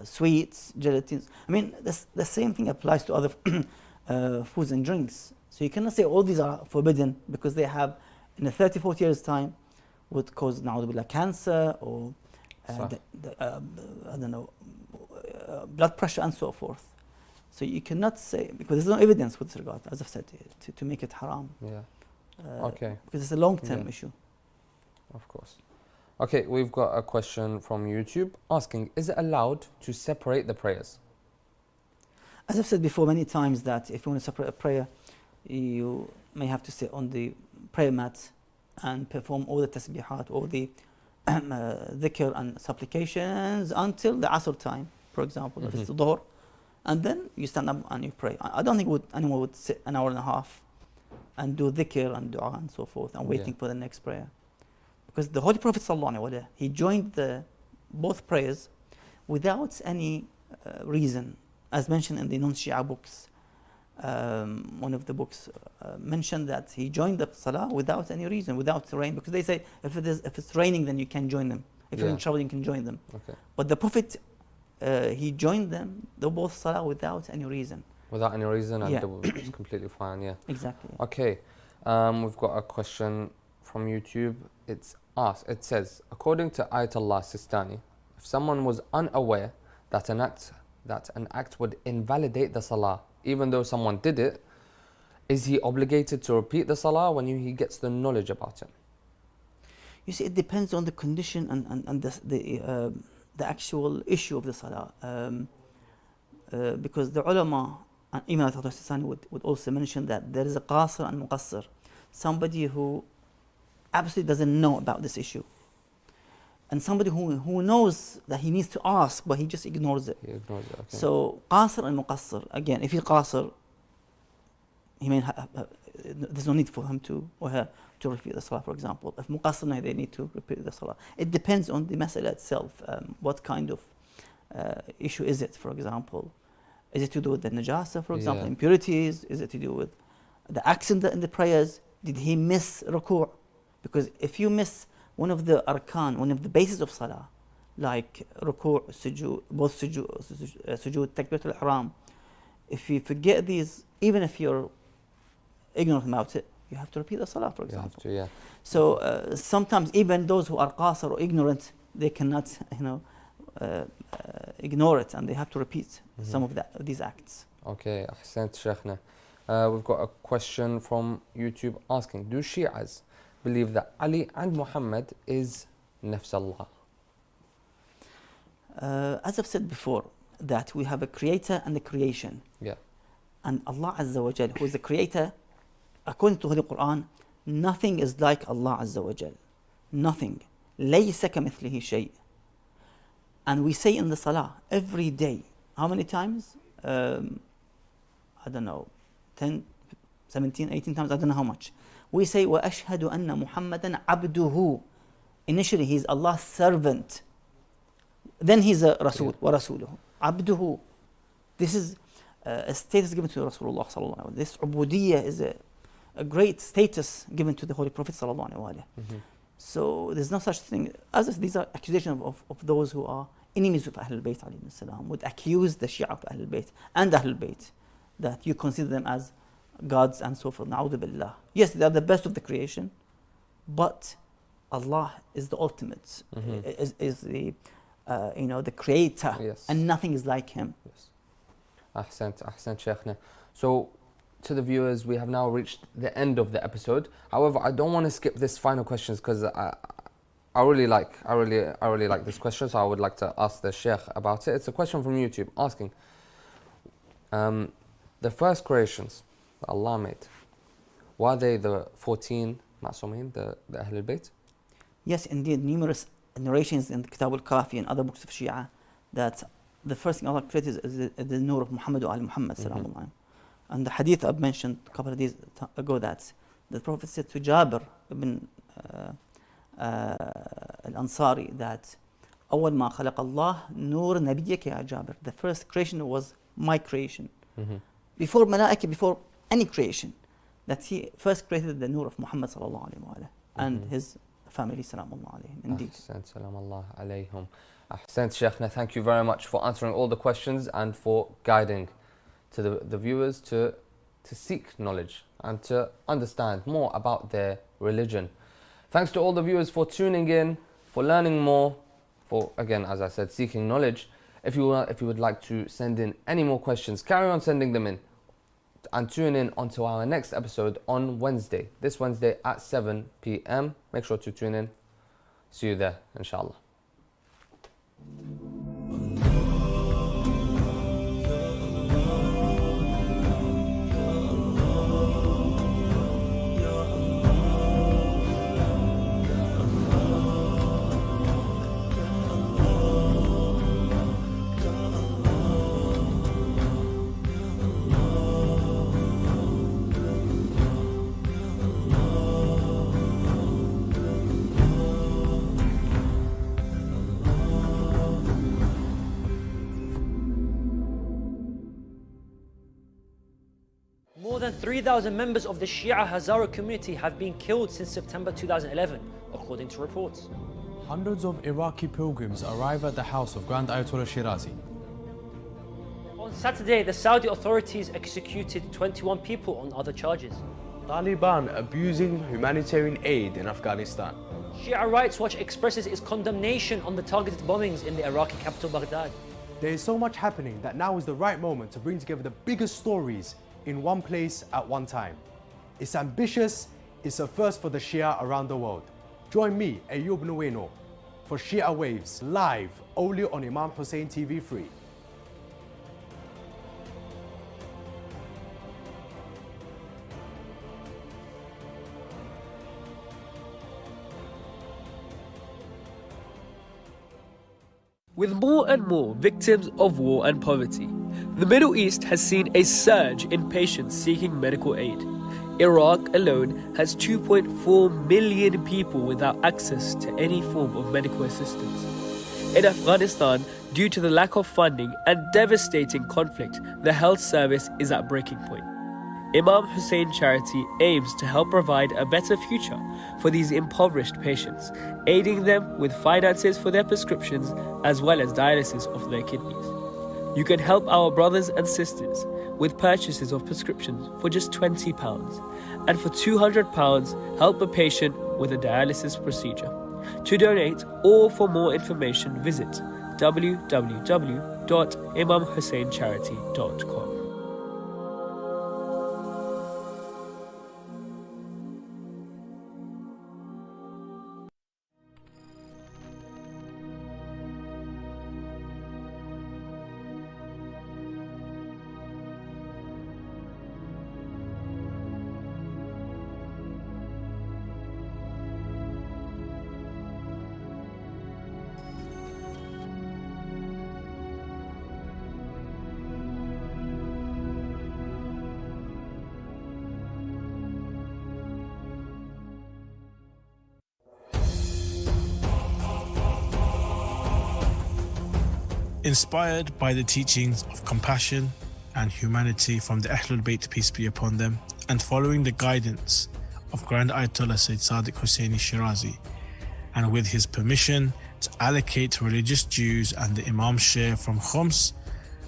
sweets, gelatines. I mean, the same thing applies to other foods and drinks. So you cannot say all these are forbidden because they have, in a 30, 40 years' time, would cause na'udhu cancer or, I don't know, blood pressure and so forth. So you cannot say, because there's no evidence with this regard, as I've said, to make it haram. Okay. Because it's a long-term issue. Of course. Okay, we've got a question from YouTube asking, is it allowed to separate the prayers? As I've said before many times, that if you want to separate a prayer, you may have to sit on the prayer mat and perform all the tasbihat, all the dhikr and supplications until the asr time, for example, if it's the dhuhr, and then you stand up and you pray. I don't think anyone would sit an hour and a half and do dhikr and dua and so forth and waiting for the next prayer. Because the Holy Prophet ﷺ, he joined both prayers without any reason, as mentioned in the non-Shia books. One of the books mentioned that he joined the salah without any reason, without rain, because they say if it's raining, then you can join them. If you're in trouble, you can join them. But the Prophet, he joined them, both salah, without any reason. Without any reason, and it was completely fine. Exactly. Okay, we've got a question from YouTube. It says, according to Ayatollah Sistani, if someone was unaware that an act would invalidate the salah, even though someone did it, is he obligated to repeat the salah when he gets the knowledge about it? You see, it depends on the condition and the actual issue of the salah. Because the ulama, and even Ayatollah Sistani would also mention that there is a qasir and muqassir, somebody who absolutely doesn't know about this issue, and somebody who knows that he needs to ask, but he just ignores it. So qasir and muqassir, again, if he's qasir, there's no need for him or her to repeat the salah, for example. If muqassir, they need to repeat the salah. It depends on the mas'ala itself. What kind of issue is it, for example? Is it to do with the najasa, for example, impurities? Is it to do with the accent in the prayers? Did he miss ruku'? Because if you miss one of the arkan, one of the bases of salah, like ruku', sujood, both sujood, takbiratul ihram, if you forget these, even if you're ignorant about it, you have to repeat the salah, for example. You have to, So sometimes even those who are qasir or ignorant, they cannot, ignore it, and they have to repeat some of these acts. Okay, ahsant Sheikhna. We've got a question from YouTube asking, do Shi'as believe that Ali and Muhammad is نفس الله. As I've said before, that we have a creator and a creation. Yeah. And Allah Azza wa Jal, who is the creator, according to the Holy Quran, nothing is like Allah Azza wa Jal. Nothing. لَيْسَ كَمِثْلِهِ شَيْءٍ. And we say in the Salah every day, how many times? I don't know, 10, 17, 18 times, I don't know how much. We say, وَأَشْهَدُ أَنَّ مُحَمَّدًا عَبْدُهُ. Initially, he's Allah's servant. Then he's a Rasul, وَرَسُولُهُ. عَبْدُهُ. This is a status given to Rasulullah sallallahu alaihi wasallam. This ubudiyya is a great status given to the Holy Prophet sallallahu alaihi wasallam. So there's no such thing. As if these are accusations of those who are enemies of Ahlul Bayt alayhi salam, would accuse the Shia of Ahlul Bayt and Ahlul Bayt that you consider them as gods and so forth. Na'udhu billah. Yes, they are the best of the creation, but Allah is the ultimate, is the the creator, yes. and nothing is like him. Yes. Ahsant, Shaykhna. So, to the viewers, we have now reached the end of the episode. However, I don't want to skip this final questions because I really like this question, so I would like to ask the Sheikh about it. It's a question from YouTube asking, the first creations that Allah made, were they the 14 Ma'sumin, the Ahlul Bayt? Yes, indeed, numerous narrations in the Kitab al-Kafi and other books of Shia that the first thing Allah created is the nur of Muhammad wa Muhammad sallallahu alaihi wasallam. And the hadith I've mentioned a couple of days ago, that the Prophet said to Jabir ibn al-Ansari that أول ما خلق الله نور نبيك يا جابر. The first creation was my creation. Before Malaika, before any creation, that he first created the nur of Muhammad sallallahu alaihi wasallam and his family sallallahu alayhim. Indeed. Ahsant, salam alayhim. Ahsant, Shaykhna, thank you very much for answering all the questions and for guiding to the viewers to seek knowledge and to understand more about their religion. Thanks to all the viewers for tuning in, for learning more, for, again, as I said, seeking knowledge. If you would like to send in any more questions, carry on sending them in and tune in onto our next episode on Wednesday, this Wednesday at 7 p.m. Make sure to tune in. See you there, inshallah. More than 3,000 members of the Shia Hazara community have been killed since September 2011, according to reports. Hundreds of Iraqi pilgrims arrive at the house of Grand Ayatollah Shirazi. On Saturday, the Saudi authorities executed 21 people on other charges. Taliban abusing humanitarian aid in Afghanistan. Shia Rights Watch expresses its condemnation on the targeted bombings in the Iraqi capital Baghdad. There is so much happening that now is the right moment to bring together the biggest stories in one place at one time. It's ambitious, it's a first for the Shia around the world. Join me, Ayyub Nueno, for Shia Waves, live only on Imam Hussein TV free. With more and more victims of war and poverty, the Middle East has seen a surge in patients seeking medical aid. Iraq alone has 2.4 million people without access to any form of medical assistance. In Afghanistan, due to the lack of funding and devastating conflict, the health service is at breaking point. Imam Hussein Charity aims to help provide a better future for these impoverished patients, aiding them with finances for their prescriptions as well as dialysis of their kidneys. You can help our brothers and sisters with purchases of prescriptions for just £20, and for £200 help a patient with a dialysis procedure. To donate or for more information, visit www.imamhusseincharity.com. Inspired by the teachings of compassion and humanity from the Ahlul Bayt, peace be upon them, and following the guidance of Grand Ayatollah Sayyid Sadiq Husseini Shirazi, and with his permission to allocate religious dues and the Imam share from Khums,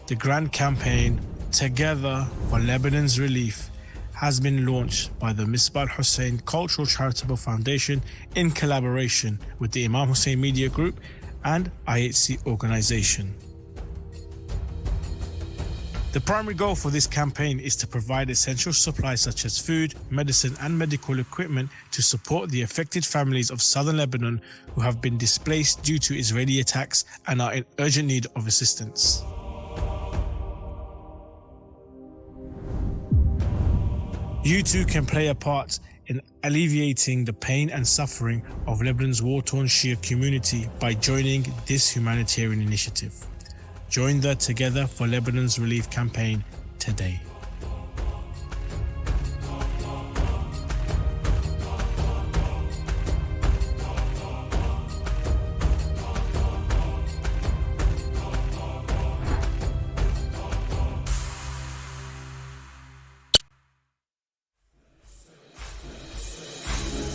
the grand campaign Together for Lebanon's Relief has been launched by the Misbah Hussein Cultural Charitable Foundation in collaboration with the Imam Hussein Media Group and IHC organization. The primary goal for this campaign is to provide essential supplies such as food, medicine and medical equipment to support the affected families of southern Lebanon who have been displaced due to Israeli attacks and are in urgent need of assistance. You too can play a part in alleviating the pain and suffering of Lebanon's war-torn Shia community by joining this humanitarian initiative. Join the Together for Lebanon's Relief campaign today.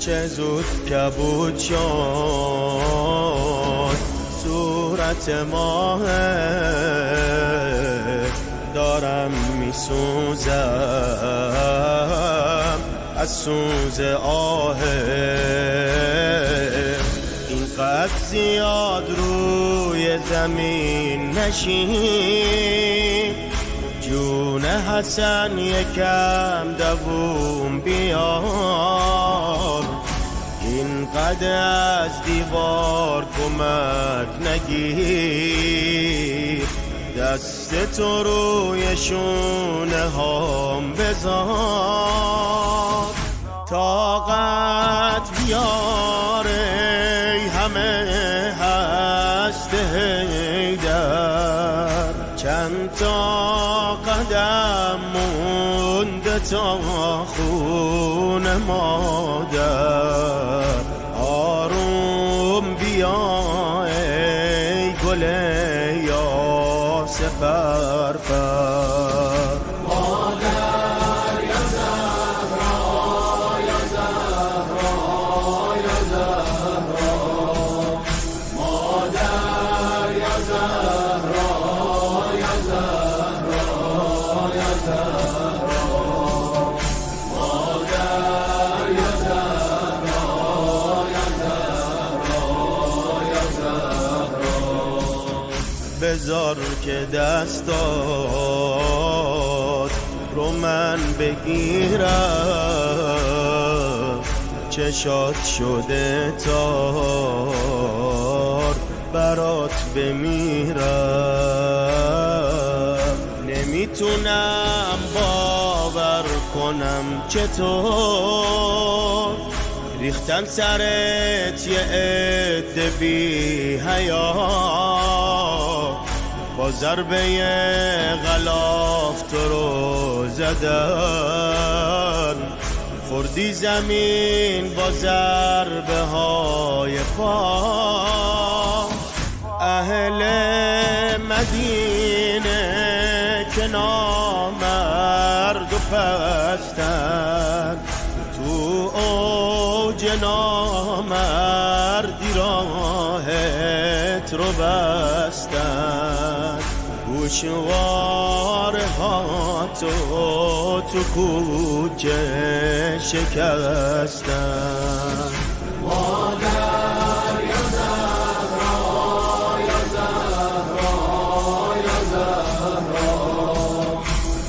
چه زود کبود شد صورت ماه دارم میسوزم از سوز آه اینقدر زیاد روی زمین نشین جون حسن یکم دووم بیار اینقدر از دیوار کمک نگیر دست تو روی شونه هام بذار طاقت بیاره همه هست هیدر چند تا قدم مونده تا خون مادر آروم بیا ای گل یاس پرپر مادر یا زهرا یا زهرا یا زهرا مادر یا زهرا یا زهرا یا زهرا مادر یا زهرا یا زهرا یا زهرا بذار که دستات رو من بگیرم چشات شده تار برات بمیرم نمیتونم باور کنم چطور ریختن سرت یه عده بی حیا با ضربه غلاف تو رو زدن خوردی زمین با ضربه های پا اهل مدینه که نامرد و پستن تو اوج نامردی راهت رو بستن گوشواره ها تو کوچه شکستن مادر یا زهرا یا زهرا یا زهرا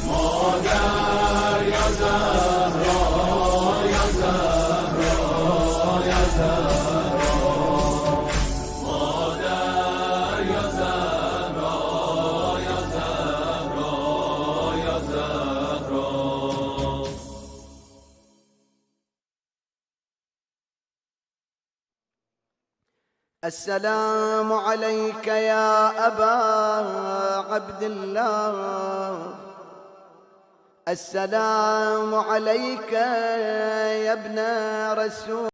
مادر یا زهرا یا زهرا یا زهرا مادر یا زهرا یا زهرا یا زهرا السلام عليك يا أبا عبد الله السلام عليك يا ابن رسول